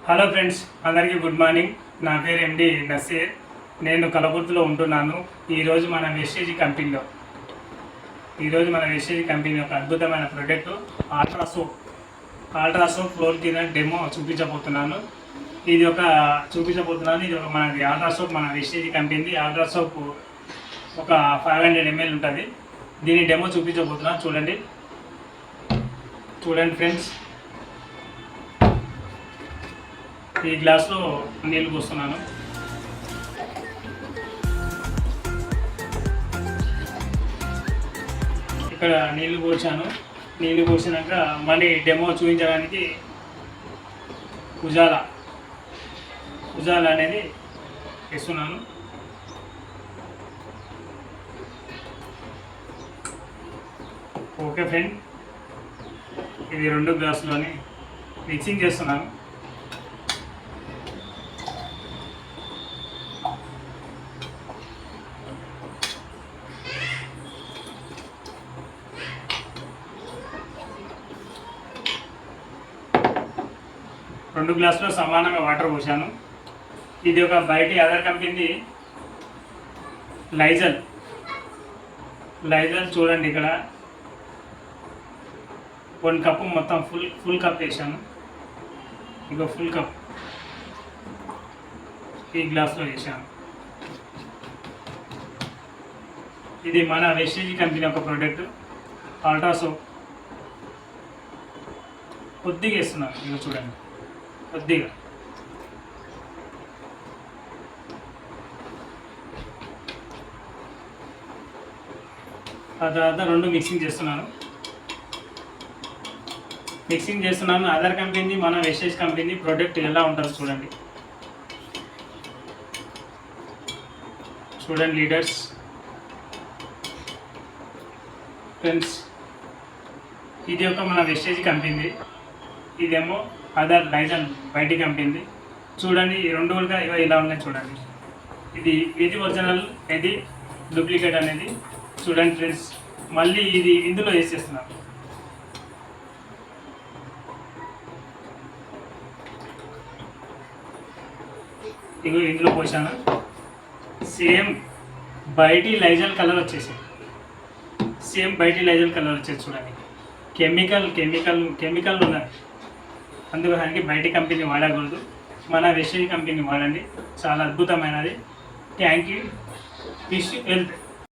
Hello friends, అందరికీ good morning. నా పేరు ఎండి నసీర్. నేను కలబుర్తిలో ఉంటున్నాను. ఈరోజు మన వెస్టేజ్ కంపెనీ ఒక అద్భుతమైన ప్రోడక్ట్ ఆల్ట్రాసోప్ ఫ్లోర్ క్లీనర్ డెమో చూపించబోతున్నాను. ఇది ఒక మనది ఆల్ట్రాసోప్, మన వెస్టేజ్ కంపెనీ ఆల్ట్రాసోప్ ఒక 500 ml ఉంటుంది. దీని డెమో చూపించబోతున్నాను. చూడండి ఫ్రెండ్స్. ఈ గ్లాస్లో నీళ్ళు పోస్తున్నాను. ఇక్కడ నీళ్లు పోసినాక మళ్ళీ డెమో చూపించడానికి ఉజాలా అనేది వేస్తున్నాను. ఓకే ఫ్రెండ్, ఇది 2 గ్లాసులోని మిక్సింగ్ చేస్తున్నాను. రెండు గ్లాసులో సమానంగా వాటర్ పోసాను. ఇది ఒక బయటి అదర్ కంపెనీ లైజల్ చూడండి. ఇక్కడ 1 కప్పు మొత్తం ఫుల్ కప్ వేసాను. ఇంకో ఫుల్ కప్ ఈ గ్లాస్లో వేసాను. ఇది మన వెస్టేజ్ కంపెనీ ఒక ప్రోడక్ట్ ఆల్ట్రాసోప్. కొద్దిగా వేస్తున్నాను. ఇక చూడండి, కొద్దిగా. ఆ తర్వాత 2 మిక్సింగ్ చేస్తున్నాను. అదర్ కంపెనీ మన వెస్టేజ్ కంపెనీ ప్రోడక్ట్ ఎలా ఉంటుందో చూడండి లీడర్స్ ఫ్రెండ్స్. ఇది ఒక మన వెస్టేజ్ కంపెనీ, ఇదేమో అదర్ లైజల్ బయటి కంపెనీ. చూడండి, ఈ 2 కూడా ఇలా ఉన్నాయి. చూడండి, ఇది ఒరిజినల్, ఇది డూప్లికేట్ అనేది. చూడండి ఫ్రెండ్స్, మళ్ళీ ఇది ఇందులో వేసేస్తున్నాను. ఇందులో పోసాను. సేమ్ బయటి లైజల్ కలర్ వచ్చేసి చూడండి. కెమికల్ ఉన్నాయి. అందుకోసానికి బయటి కంపెనీ వాడకూడదు, మన వెస్టేజ్ కంపెనీ వాడండి. చాలా అద్భుతమైనది. Thank you. Wish health.